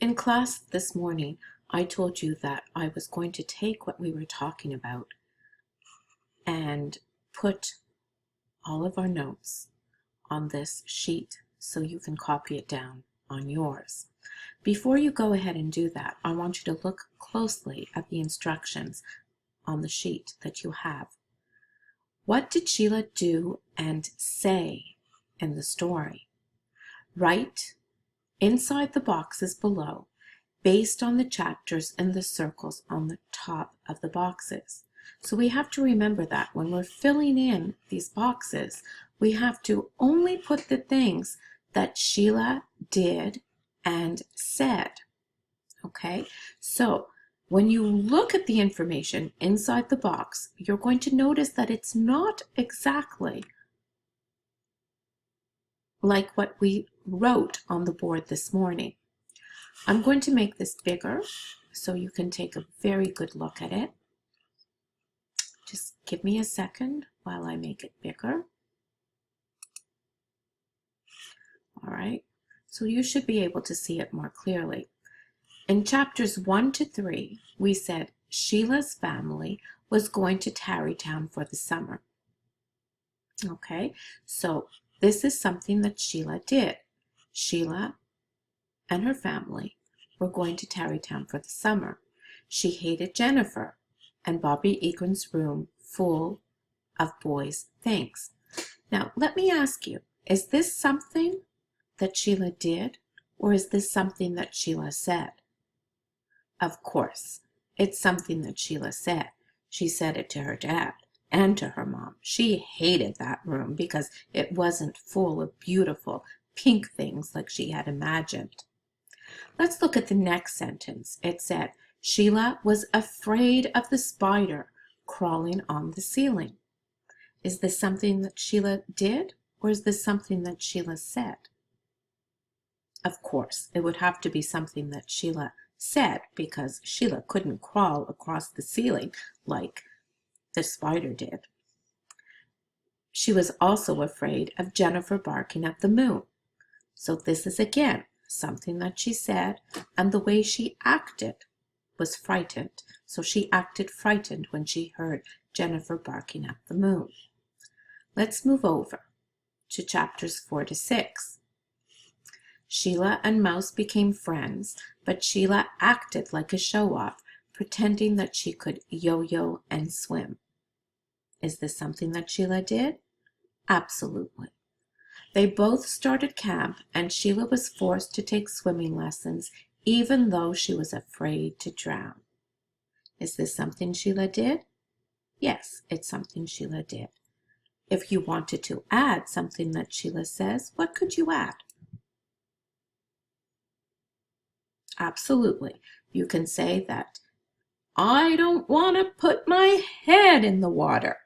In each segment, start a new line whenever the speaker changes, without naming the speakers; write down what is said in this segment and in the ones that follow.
In class this morning, I told you that I was going to take what we were talking about and put all of our notes on this sheet so you can copy it down on yours. Before you go ahead and do that, I want you to look closely at the instructions on the sheet that you have. What did Sheila do and say in the story? Write inside the boxes below based on the chapters and the circles on the top of the boxes. So we have to remember that when we're filling in these boxes, we have to only put the things that Sheila did and said. Okay, so when you look at the information inside the box, you're going to notice that it's not exactly like what we wrote on the board this morning. I'm going to make this bigger so you can take a very good look at it. Just give me a second while I make it bigger. All right, so you should be able to see it more clearly. In chapters 1 to 3, we said Sheila's family was going to Tarrytown for the summer. Okay, so this is something that Sheila did. Sheila and her family were going to Tarrytown for the summer. She hated Jennifer and Bobby Egren's room full of boys' things. Now, let me ask you, is this something that Sheila did, or is this something that Sheila said? Of course, it's something that Sheila said. She said it to her dad and to her mom. She hated that room because it wasn't full of beautiful pink things like she had imagined. Let's look at the next sentence. It said, Sheila was afraid of the spider crawling on the ceiling. Is this something that Sheila did, or is this something that Sheila said? Of course, it would have to be something that Sheila said, because Sheila couldn't crawl across the ceiling like the spider did. She was also afraid of Jennifer barking at the moon. So this is again something that she said, and the way she acted was frightened. So she acted frightened when she heard Jennifer barking at the moon. Let's move over to chapters 4 to 6. Sheila and Mouse became friends, but Sheila acted like a show-off, pretending that she could yo-yo and swim. Is this something that Sheila did? Absolutely. They both started camp, and Sheila was forced to take swimming lessons, even though she was afraid to drown. Is this something Sheila did? Yes, it's something Sheila did. If you wanted to add something that Sheila says, what could you add? Absolutely. You can say that, I don't want to put my head in the water.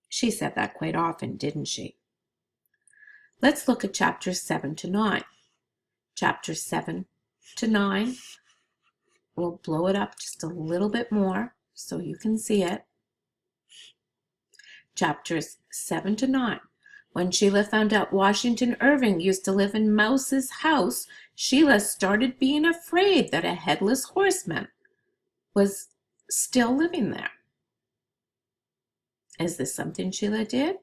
She said that quite often, didn't she? Let's look at chapters 7 to 9. Chapters 7 to 9, we'll blow it up just a little bit more so you can see it. Chapters 7 to 9. When Sheila found out Washington Irving used to live in Mouse's house, Sheila started being afraid that a headless horseman was still living there. Is this something Sheila did?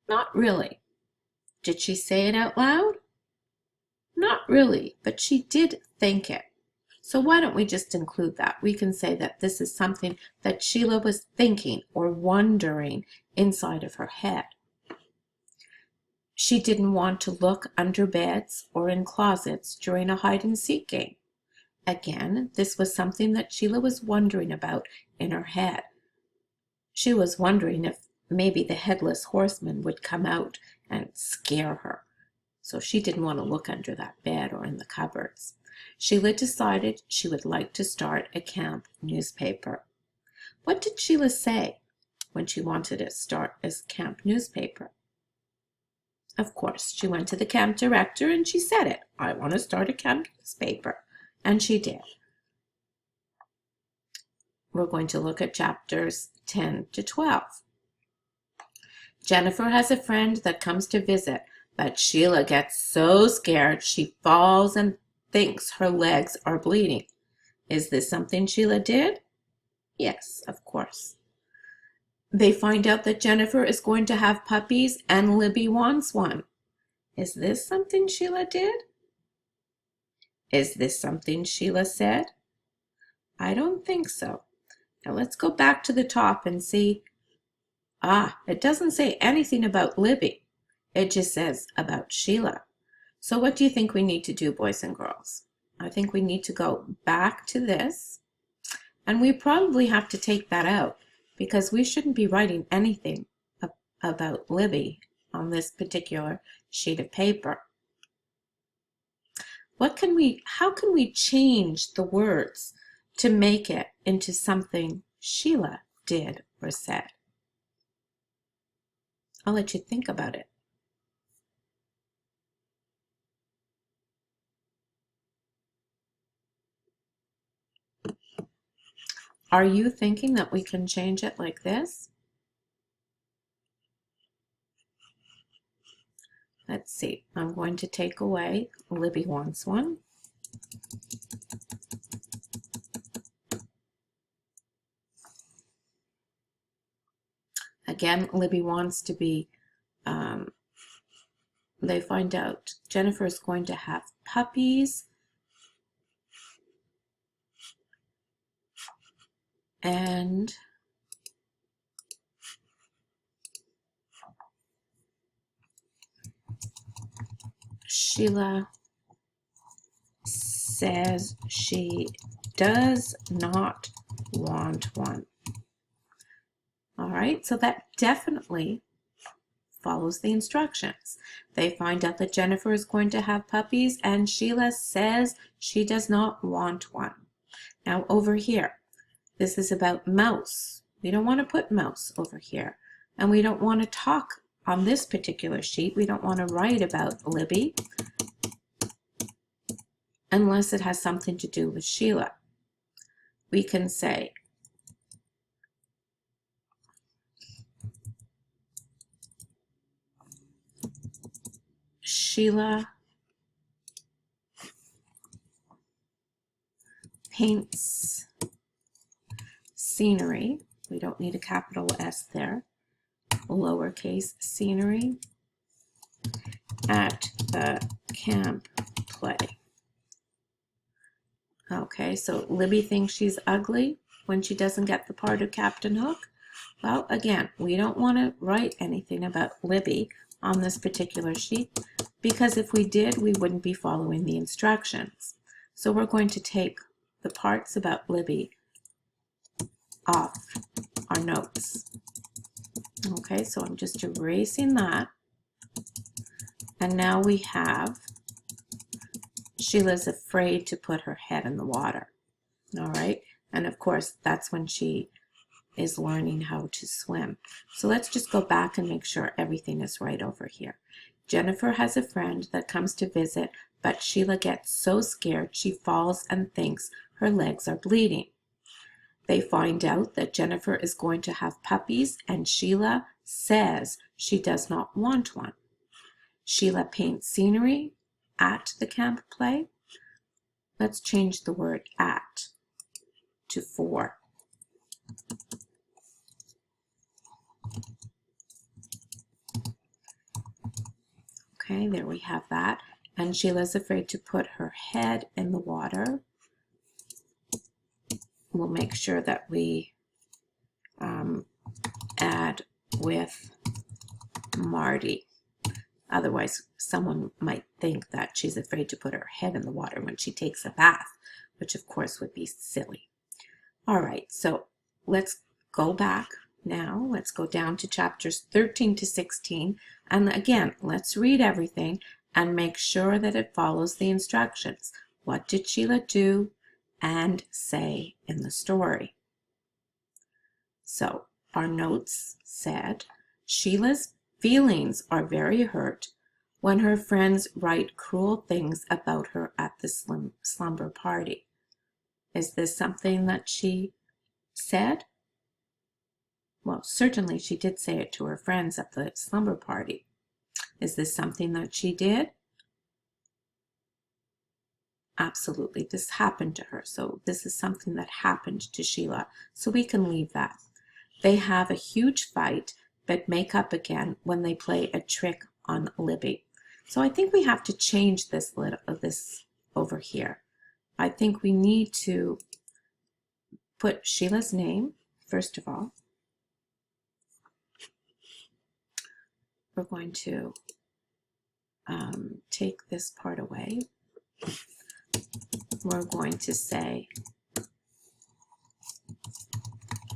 Not really. Did she say it out loud? Not really, but she did think it. So why don't we just include that? We can say that this is something that Sheila was thinking or wondering inside of her head. She didn't want to look under beds or in closets during a hide-and-seek game. Again, this was something that Sheila was wondering about in her head. She was wondering if maybe the headless horseman would come out and scare her. So she didn't want to look under that bed or in the cupboards. Sheila decided she would like to start a camp newspaper. What did Sheila say when she wanted to start a camp newspaper? Of course, she went to the camp director and she said it. I want to start a camp newspaper. And she did. We're going to look at chapters 10 to 12. Jennifer has a friend that comes to visit, but Sheila gets so scared she falls and thinks her legs are bleeding. Is this something Sheila did? Yes, of course. They find out that Jennifer is going to have puppies and Libby wants one. Is this something Sheila did? Is this something Sheila said? I don't think so. Now let's go back to the top and see. It doesn't say anything about Libby. It just says about Sheila. So what do you think we need to do, boys and girls? I think we need to go back to this, and we probably have to take that out because we shouldn't be writing anything about Libby on this particular sheet of paper. How can we change the words to make it into something Sheila did or said? I'll let you think about it. Are you thinking that we can change it like this? Let's see. I'm going to take away Libby wants one. Again, Libby wants to be, they find out Jennifer is going to have puppies. And Sheila says she does not want one. All right, so that definitely follows the instructions. They find out that Jennifer is going to have puppies and Sheila says she does not want one. Now over here, this is about mouse. We don't want to put mouse over here. And we don't want to talk on this particular sheet. We don't want to write about Libby unless it has something to do with Sheila. We can say, Sheila paints scenery. We don't need a capital S there. Lowercase scenery at the camp play. Okay, so Libby thinks she's ugly when she doesn't get the part of Captain Hook. Well, again, we don't want to write anything about Libby on this particular sheet because if we did, we wouldn't be following the instructions. So we're going to take the parts about Libby off our notes. Okay, so I'm just erasing that. And now we have Sheila's afraid to put her head in the water. All right, and of course, that's when she is learning how to swim. So let's just go back and make sure everything is right over here. Jennifer has a friend that comes to visit, but Sheila gets so scared she falls and thinks her legs are bleeding. They find out that Jennifer is going to have puppies and Sheila says she does not want one. Sheila paints scenery at the camp play. Let's change the word at to for. Okay, there we have that. And Sheila's afraid to put her head in the water. We'll make sure that we add with Marty. Otherwise, someone might think that she's afraid to put her head in the water when she takes a bath, which of course would be silly. All right, so let's go back now. Let's go down to chapters 13 to 16. And again, let's read everything and make sure that it follows the instructions. What did Sheila do and say in the story? So our notes said, Sheila's feelings are very hurt when her friends write cruel things about her at the slumber party. Is this something that she said? Well, certainly she did say it to her friends at the slumber party. Is this something that she did? Absolutely, this happened to her. So this is something that happened to Sheila. So we can leave that. They have a huge fight, but make up again when they play a trick on Libby. So I think we have to change this over here. I think we need to put Sheila's name, first of all. We're going to take this part away. We're going to say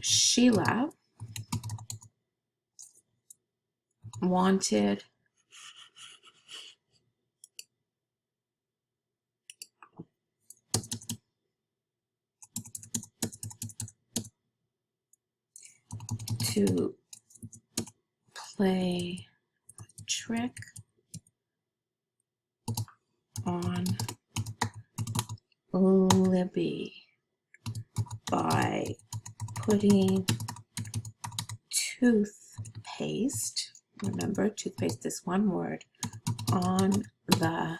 Sheila wanted to play a trick on Libby by putting toothpaste, remember toothpaste is one word, on the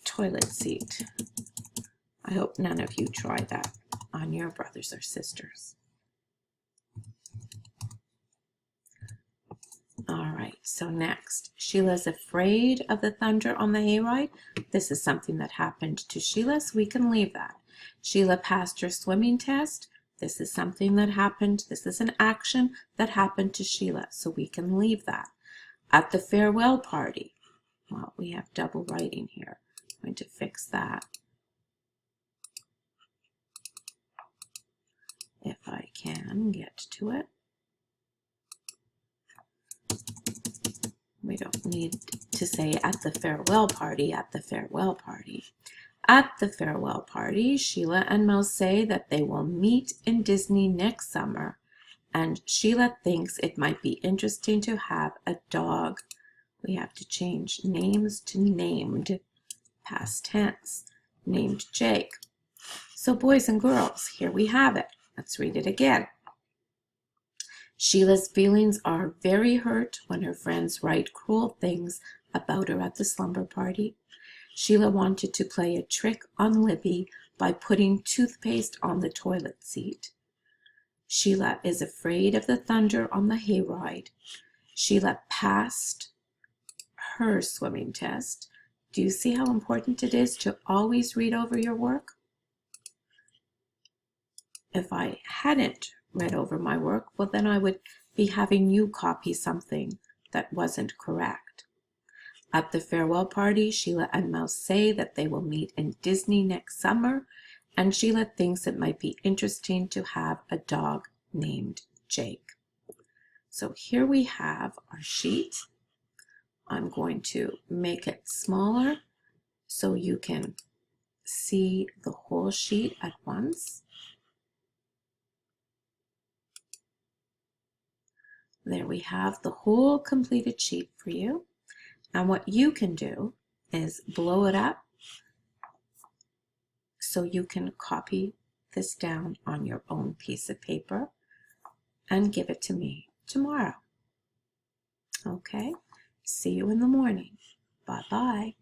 toilet seat. I hope none of you try that on your brothers or sisters. All right, so next, Sheila's afraid of the thunder on the hayride. This is something that happened to Sheila, so we can leave that. Sheila passed her swimming test. This is something that happened. This is an action that happened to Sheila, so we can leave that. At the farewell party, well, we have double writing here. I'm going to fix that. If I can get to it. We don't need to say at the farewell party, at the farewell party. At the farewell party, Sheila and Mouse say that they will meet in Disney next summer, and Sheila thinks it might be interesting to have a dog. We have to change names to named, past tense, named Jake. So boys and girls, here we have it. Let's read it again. Sheila's feelings are very hurt when her friends write cruel things about her at the slumber party. Sheila wanted to play a trick on Libby by putting toothpaste on the toilet seat. Sheila is afraid of the thunder on the hayride. Sheila passed her swimming test. Do you see how important it is to always read over your work? If I hadn't read over my work, well, then I would be having you copy something that wasn't correct. At the farewell party, Sheila and Mouse say that they will meet in Disney next summer, and Sheila thinks it might be interesting to have a dog named Jake. So here we have our sheet. I'm going to make it smaller so you can see the whole sheet at once. There we have the whole completed sheet for you. And what you can do is blow it up so you can copy this down on your own piece of paper and give it to me tomorrow. Okay, see you in the morning. Bye-bye.